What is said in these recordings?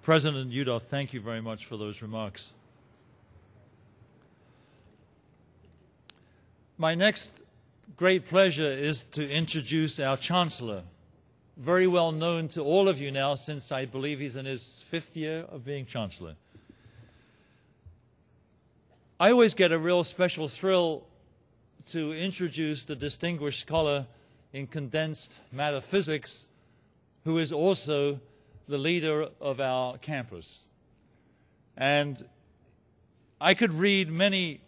President Udall, thank you very much for those remarks. My next great pleasure is to introduce our Chancellor, very well known to all of you now since I believe he's in his 5th year of being Chancellor. I always get a real special thrill to introduce the distinguished scholar in condensed matter physics, who is also the leader of our campus. And I could read many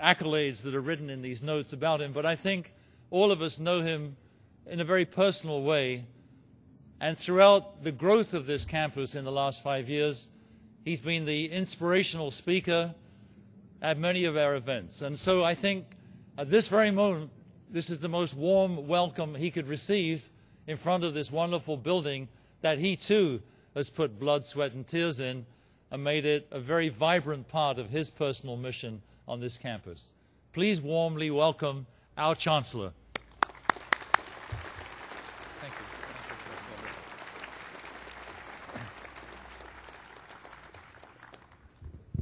accolades that are written in these notes about him, but I think all of us know him in a very personal way. And throughout the growth of this campus in the last 5 years, he's been the inspirational speaker at many of our events. And so I think at this very moment, this is the most warm welcome he could receive in front of this wonderful building that he too has put blood, sweat, and tears in and made it a very vibrant part of his personal mission on this campus. Please warmly welcome our Chancellor. Thank you.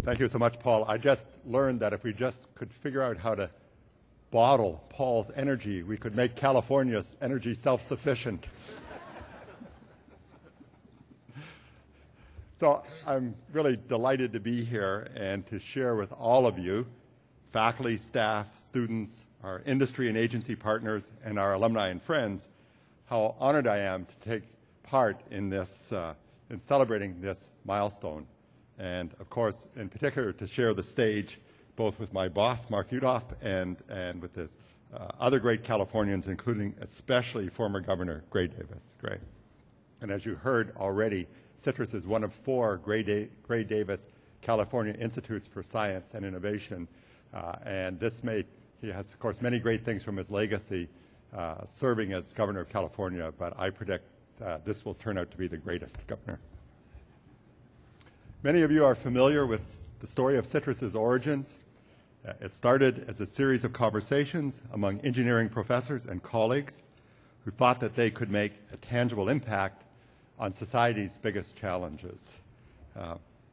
Thank you so much, Paul. I just learned that if we just could figure out how to bottle Paul's energy, we could make California's energy self-sufficient. So I'm really delighted to be here and to share with all of you, faculty, staff, students, our industry and agency partners, and our alumni and friends, how honored I am to take part in this, in celebrating this milestone. And of course, in particular, to share the stage both with my boss, Mark Udall, and with this other great Californians, including especially former Governor Gray Davis. Gray. And as you heard already, CITRIS is one of 4 Gray Davis California Institutes for Science and Innovation. And this he has, of course, many great things from his legacy serving as Governor of California, but I predict this will turn out to be the greatest governor. Many of you are familiar with the story of CITRIS's origins. It started as a series of conversations among engineering professors and colleagues who thought that they could make a tangible impact on society's biggest challenges.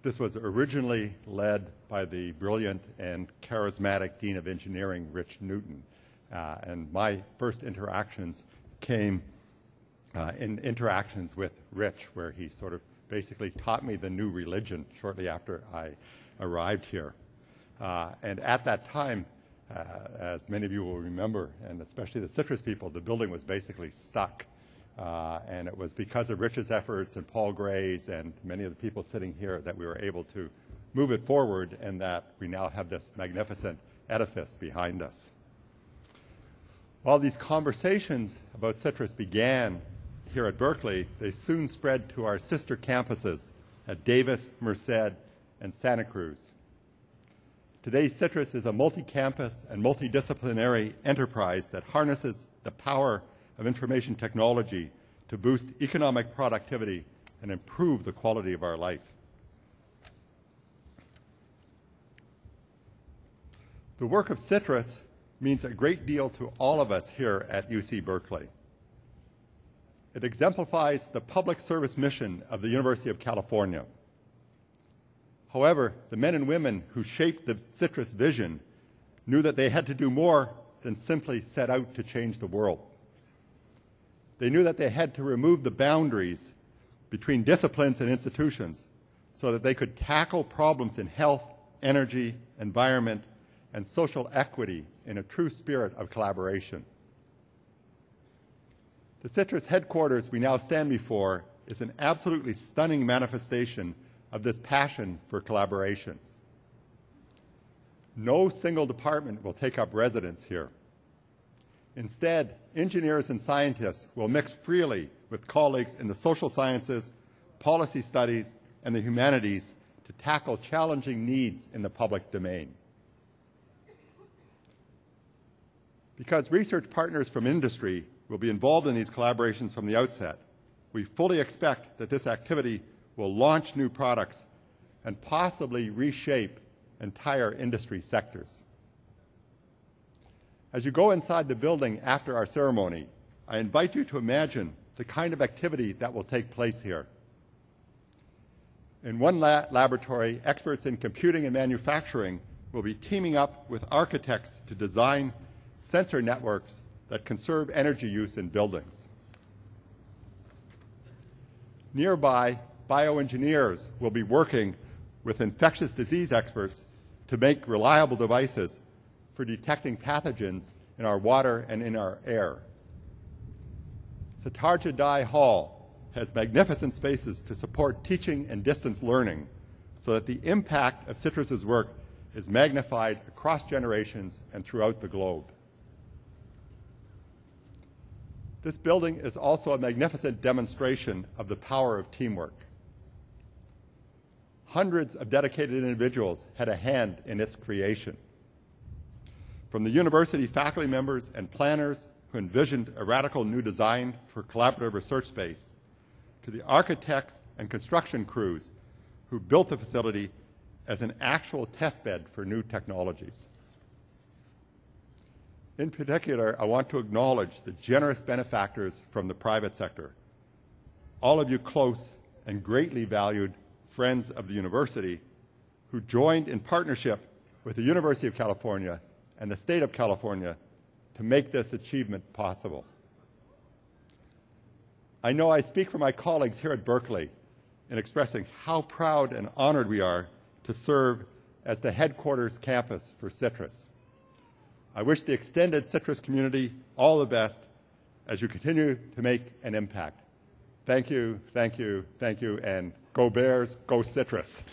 This was originally led by the brilliant and charismatic Dean of Engineering, Rich Newton. And my first interactions came in interactions with Rich, where he sort of basically taught me the new religion shortly after I arrived here. And at that time, as many of you will remember, and especially the CITRIS people, the building was basically stuck. And it was because of Rich's efforts and Paul Gray's and many of the people sitting here that we were able to move it forward, and that we now have this magnificent edifice behind us. While these conversations about CITRIS began here at Berkeley, they soon spread to our sister campuses at Davis, Merced, and Santa Cruz. Today, CITRIS is a multi-campus and multidisciplinary enterprise that harnesses the power of information technology to boost economic productivity and improve the quality of our life. The work of CITRIS means a great deal to all of us here at UC Berkeley. It exemplifies the public service mission of the University of California. However, the men and women who shaped the CITRIS vision knew that they had to do more than simply set out to change the world. They knew that they had to remove the boundaries between disciplines and institutions so that they could tackle problems in health, energy, environment, and social equity in a true spirit of collaboration. The CITRIS headquarters we now stand before is an absolutely stunning manifestation of this passion for collaboration. No single department will take up residence here. Instead, engineers and scientists will mix freely with colleagues in the social sciences, policy studies, and the humanities to tackle challenging needs in the public domain. Because research partners from industry will be involved in these collaborations from the outset, we fully expect that this activity will launch new products and possibly reshape entire industry sectors. As you go inside the building after our ceremony, I invite you to imagine the kind of activity that will take place here. In one laboratory, experts in computing and manufacturing will be teaming up with architects to design sensor networks that conserve energy use in buildings. Nearby, bioengineers will be working with infectious disease experts to make reliable devices for detecting pathogens in our water and in our air. Satarjadai Hall has magnificent spaces to support teaching and distance learning so that the impact of CITRIS's work is magnified across generations and throughout the globe. This building is also a magnificent demonstration of the power of teamwork. Hundreds of dedicated individuals had a hand in its creation. From the university faculty members and planners who envisioned a radical new design for collaborative research space, to the architects and construction crews who built the facility as an actual testbed for new technologies. In particular, I want to acknowledge the generous benefactors from the private sector, all of you close and greatly valued friends of the university who joined in partnership with the University of California and the State of California to make this achievement possible. I know I speak for my colleagues here at Berkeley in expressing how proud and honored we are to serve as the headquarters campus for CITRIS. I wish the extended CITRIS community all the best as you continue to make an impact. Thank you, thank you, thank you, and go Bears, go CITRIS.